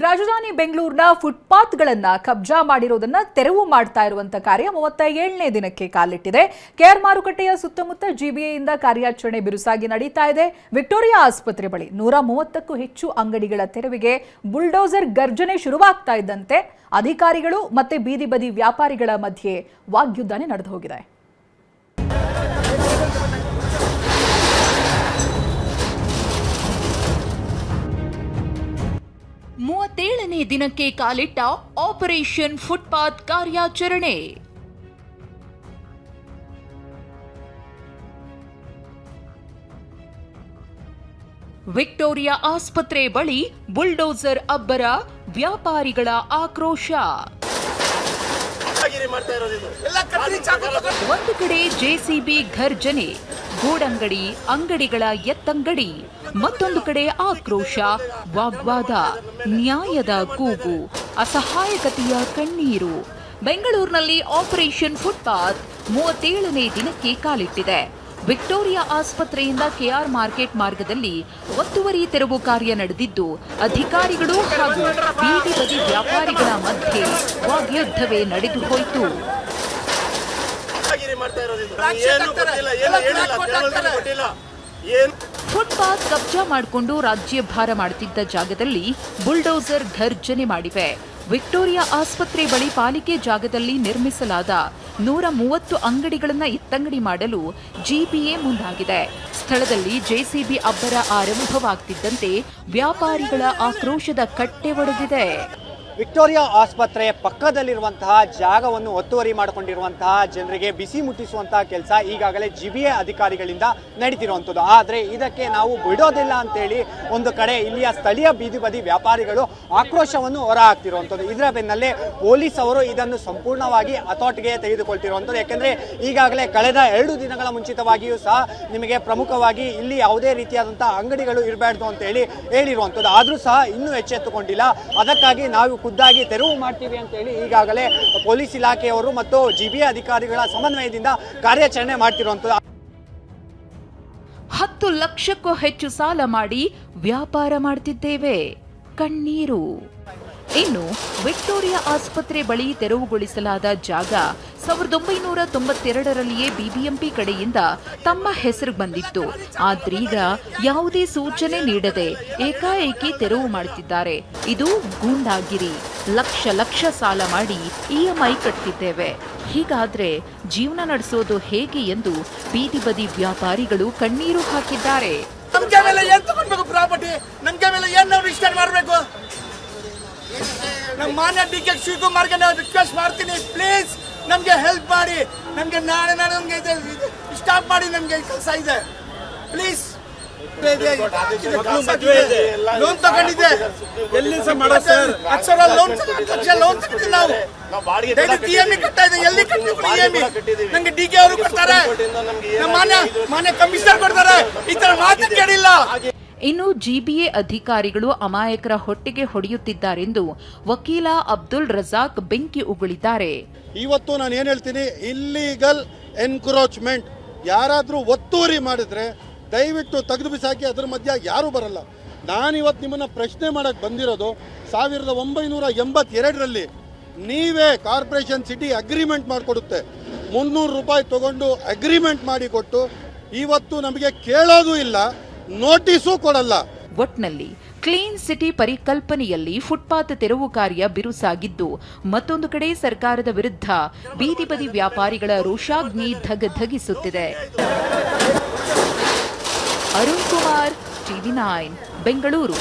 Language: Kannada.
ರಾಜಧಾನಿ ಬೆಂಗಳೂರಿನ ಫುಟ್ಪಾತ್ಗಳನ್ನು ಕಬ್ಜಾ ಮಾಡಿರುವುದನ್ನು ತೆರವು ಮಾಡ್ತಾ ಇರುವಂತಹ ಕಾರ್ಯ 37ನೇ ದಿನಕ್ಕೆ ಕಾಲಿಟ್ಟಿದೆ. ಕೆಆರ್ ಮಾರುಕಟ್ಟೆಯ ಸುತ್ತಮುತ್ತ ಜಿಬಿಎಯಿಂದ ಕಾರ್ಯಾಚರಣೆ ಬಿರುಸಾಗಿ ನಡೀತಾ ಇದೆ. ವಿಕ್ಟೋರಿಯಾ ಆಸ್ಪತ್ರೆ ಬಳಿ 130ಕ್ಕೂ ಹೆಚ್ಚು ಅಂಗಡಿಗಳ ತೆರವಿಗೆ ಬುಲ್ಡೋಸರ್ ಗರ್ಜನೆ ಶುರುವಾಗ್ತಾ ಇದ್ದಂತೆ ಅಧಿಕಾರಿಗಳು ಮತ್ತೆ ಬೀದಿ ಬದಿ ವ್ಯಾಪಾರಿಗಳ ಮಧ್ಯೆ ವಾಗ್ಯುದ್ಧನೇ ನಡೆದು ಹೋಗಿದೆ. ಮೂವತ್ತೇಳನೇ ದಿನಕ್ಕೆ ಕಾಲಿಟ್ಟ ಆಪರೇಷನ್ ಫುಟ್ಪಾತ್ ಕಾರ್ಯಾಚರಣೆ. ವಿಕ್ಟೋರಿಯಾ ಆಸ್ಪತ್ರೆ ಬಳಿ ಬುಲ್ಡೋಸರ್ ಅಬ್ಬರ, ವ್ಯಾಪಾರಿಗಳ ಆಕ್ರೋಶ. ಒಂದು ಕಡೆ ಜೆಸಿಬಿ ಘರ್ಜನೆ, ಗೂಡಂಗಡಿ, ಅಂಗಡಿಗಳ ಎತ್ತಂಗಡಿ, ಮತ್ತೊಂದು ಕಡೆ ಆಕ್ರೋಶ, ವಾಗ್ವಾದ, ನ್ಯಾಯದ ಕೂಗು, ಅಸಹಾಯಕತೆಯ ಕಣ್ಣೀರು. ಬೆಂಗಳೂರಿನಲ್ಲಿ ಆಪರೇಷನ್ ಫುಟ್ಪಾತ್ 37ನೇ ದಿನಕ್ಕೆ ಕಾಲಿಟ್ಟಿದೆ. ವಿಕ್ಟೋರಿಯಾ ಆಸ್ಪತ್ರೆಯಿಂದ ಕೆಆರ್ ಮಾರ್ಕೆಟ್ ಮಾರ್ಗದಲ್ಲಿ ಒತ್ತುವರಿ ತೆರವು ಕಾರ್ಯ ನಡೆದಿದ್ದು, ಅಧಿಕಾರಿಗಳು ಹಾಗೂ ಬೀದಿ ಬದಿ ವ್ಯಾಪಾರಿಗಳ ಮಧ್ಯೆ ವಾಗ್ಯುದ್ಧವೇ ನಡೆದು ಹೋಯಿತು. ಫುಟ್ಪಾತ್ ಕಬ್ಜಾ ಮಾಡಿಕೊಂಡು ರಾಜ್ಯಭಾರ ಮಾಡುತ್ತಿದ್ದ ಜಾಗದಲ್ಲಿ ಬುಲ್ಡೋಸರ್ ಘರ್ಜನೆ ಮಾಡಿವೆ. ವಿಕ್ಟೋರಿಯಾ ಆಸ್ಪತ್ರೆ ಬಳಿ ಪಾಲಿಕೆ ಜಾಗದಲ್ಲಿ ನಿರ್ಮಿಸಲಾದ 130 ಅಂಗಡಿಗಳನ್ನು ಎತ್ತಂಗಡಿ ಮಾಡಲು ಜಿಬಿಎ ಮುಂದಾಗಿದೆ. ಸ್ಥಳದಲ್ಲಿ ಜೆಸಿಬಿ ಅಬ್ಬರ ಆರಂಭವಾಗ್ತಿದ್ದಂತೆ ವ್ಯಾಪಾರಿಗಳ ಆಕ್ರೋಶದ ಕಟ್ಟೆ ಒಡೆದಿದೆ. ವಿಕ್ಟೋರಿಯಾ ಆಸ್ಪತ್ರೆ ಪಕ್ಕದಲ್ಲಿರುವಂತಹ ಜಾಗವನ್ನು ಒತ್ತುವರಿ ಮಾಡಿಕೊಂಡಿರುವಂತಹ ಜನರಿಗೆ ಬಿಸಿ ಮುಟ್ಟಿಸುವಂತಹ ಕೆಲಸ ಈಗಾಗಲೇ ಜಿಬಿಎ ಅಧಿಕಾರಿಗಳಿಂದ ನಡೀತಿರುವಂಥದ್ದು. ಆದರೆ ಇದಕ್ಕೆ ನಾವು ಬಿಡೋದಿಲ್ಲ ಅಂತೇಳಿ ಒಂದು ಕಡೆ ಇಲ್ಲಿಯ ಸ್ಥಳೀಯ ಬೀದಿ ಬದಿ ವ್ಯಾಪಾರಿಗಳು ಆಕ್ರೋಶವನ್ನು ಹೊರಹಾಕ್ತಿರುವಂಥದ್ದು. ಇದರ ಬೆನ್ನಲ್ಲೇ ಪೊಲೀಸ್ ಅವರು ಇದನ್ನು ಸಂಪೂರ್ಣವಾಗಿ ಹತೋಟಿಗೆ ತೆಗೆದುಕೊಳ್ತಿರುವಂಥದ್ದು. ಯಾಕೆಂದರೆ ಈಗಾಗಲೇ ಕಳೆದ 2 ದಿನಗಳ ಮುಂಚಿತವಾಗಿಯೂ ಸಹ ನಿಮಗೆ ಪ್ರಮುಖವಾಗಿ ಇಲ್ಲಿ ಯಾವುದೇ ರೀತಿಯಾದಂತಹ ಅಂಗಡಿಗಳು ಇರಬಾರ್ದು ಅಂತೇಳಿ ಹೇಳಿರುವಂಥದ್ದು. ಆದರೂ ಸಹ ಇನ್ನೂ ಎಚ್ಚೆತ್ತುಕೊಂಡಿಲ್ಲ. ಅದಕ್ಕಾಗಿ ನಾವು ಖುದ್ದಾಗಿ ತೆರವು ಮಾಡ್ತೀವಿ ಅಂತೇಳಿ ಈಗಾಗಲೇ ಪೊಲೀಸ್ ಇಲಾಖೆಯವರು ಮತ್ತು ಜಿಬಿಎ ಅಧಿಕಾರಿಗಳ ಸಮನ್ವಯದಿಂದ ಕಾರ್ಯಾಚರಣೆ ಮಾಡ್ತಿರುವಂಥದ್ದು. 10 ಲಕ್ಷಕ್ಕೂ ಹೆಚ್ಚು ಸಾಲ ಮಾಡಿ ವ್ಯಾಪಾರ ಮಾಡ್ತಿದ್ದೇವೆ, ಕಣ್ಣೀರು. ಇನ್ನು ವಿಕ್ಟೋರಿಯಾ ಆಸ್ಪತ್ರೆ ಬಳಿ ತೆರವುಗೊಳಿಸಲಾದ ಜಾಗ 1992ರಲ್ಲಿಯೇ ಬಿಬಿಎಂಪಿ ಕಡೆಯಿಂದ ತಮ್ಮ ಹೆಸರು ಬಂದಿತ್ತು. ಆದ್ರೀಗ ಯಾವುದೇ ಸೂಚನೆ ನೀಡದೆ ಏಕಾಏಕಿ ತೆರವು ಮಾಡುತ್ತಿದ್ದಾರೆ. ಇದು ಗೂಂಡಾಗಿರಿ. ಲಕ್ಷ ಸಾಲ ಮಾಡಿ ಇಎಂಐ ಕಟ್ತಿದ್ದೇವೆ. ಹೀಗಾದ್ರೆ ಜೀವನ ನಡೆಸೋದು ಹೇಗೆ ಎಂದು ಬೀದಿ ಬದಿ ವ್ಯಾಪಾರಿಗಳು ಕಣ್ಣೀರು ಹಾಕಿದ್ದಾರೆ. ನಮ್ಗೆ ಮೇಲೆ ಏನ್ ತಗೊಂಡ್ಬೇಕು ಪ್ರಾಪರ್ಟಿ, ನಮ್ಗೆ ಮೇಲೆ ಏನ್ ನಾವು ರಿಜಿಸ್ಟರ್ ಮಾಡಬೇಕು? ನಮ್ಮ ಮಾನ್ಯ ಡಿ.ಕೆ. ಶಿವಕುಮಾರ್ಗೆ ನಾವು ರಿಕ್ವೆಸ್ಟ್ ಮಾಡ್ತೀನಿ, ಪ್ಲೀಸ್ ನಮ್ಗೆ ಹೆಲ್ಪ್ ಮಾಡಿ. ನಮ್ಗೆ ನಾಳೆ ನಮ್ಗೆ ಸ್ಟಾಪ್ ಮಾಡಿ, ನಮ್ಗೆ ಕೆಲಸ ಇದೆ ಪ್ಲೀಸ್. ಲೋನ್ ತಗೊಂಡಿದ್ದೆ, ಎಲ್ಲಿ ಮಾಡೋ ಸರ್? 10 ಸಾವಿರ ಲೋನ್ ತಗೊಂಡಿದ್ದೆ. ನಾವು ಇಎಂಐ ಕಟ್ತಾ ಇದೆ, ಎಲ್ಲಿ ಕಟ್ಟಿದ್ವಿ? ನಂಗೆ ಡಿ.ಕೆ. ಅವರು ಕೊಡ್ತಾರೆ, ನಮ್ಮ ಮಾನ್ಯ ಕಮಿಷನರ್ ಕೊಡ್ತಾರೆ. ಈ ತರ ಮಾತು ಕೇಳಿಲ್ಲ. ಇನ್ನು ಜಿಬಿಎ ಅಧಿಕಾರಿಗಳು ಅಮಾಯಕರ ಹೊಟ್ಟೆಗೆ ಹೊಡೆಯುತ್ತಿದ್ದಾರೆಂದು ವಕೀಲ ಅಬ್ದುಲ್ ರಜಾಕ್ ಬೆಂಕಿ ಉಗುಳಿದ್ದಾರೆ. ಇವತ್ತು ನಾನು ಏನ್ ಹೇಳ್ತೀನಿ, ಇಲ್ಲಿಗಲ್ ಎನ್ಕ್ರೋಚ್ಮೆಂಟ್ ಯಾರಾದ್ರೂ ಒತ್ತುವರಿ ಮಾಡಿದ್ರೆ ದಯವಿಟ್ಟು ತೆಗೆದು ಬಿಸಾಕಿ, ಅದ್ರ ಮಧ್ಯ ಯಾರು ಬರಲ್ಲ. ನಾನಿವತ್ತು ನಿಮ್ಮನ್ನ ಪ್ರಶ್ನೆ ಮಾಡಕ್ ಬಂದಿರೋದು, 1982ರಲ್ಲಿ ನೀವೇ ಕಾರ್ಪೊರೇಷನ್ ಸಿಟಿ ಅಗ್ರಿಮೆಂಟ್ ಮಾಡಿಕೊಡುತ್ತೆ, 300 ರೂಪಾಯಿ ತಗೊಂಡು ಅಗ್ರಿಮೆಂಟ್ ಮಾಡಿ ಕೊಟ್ಟು ಇವತ್ತು ನಮಗೆ ಕೇಳೋದು ಇಲ್ಲ, ನೋಟಿಸು ಕೊಡಲ್ಲ. ಒಟ್ನಲ್ಲಿ ಕ್ಲೀನ್ ಸಿಟಿ ಪರಿಕಲ್ಪನೆಯಲ್ಲಿ ಫುಟ್ಪಾತ್ ತೆರವು ಕಾರ್ಯ ಬಿರುಸಾಗಿದ್ದು, ಮತ್ತೊಂದು ಕಡೆ ಸರ್ಕಾರದ ವಿರುದ್ಧ ಬೀದಿ ಬದಿ ವ್ಯಾಪಾರಿಗಳ ರೋಷಾಗ್ನಿ ಧಗಧಗಿಸುತ್ತಿದೆ. ಅರುಣ್ ಕುಮಾರ್, ಟಿವಿ9 ಬೆಂಗಳೂರು.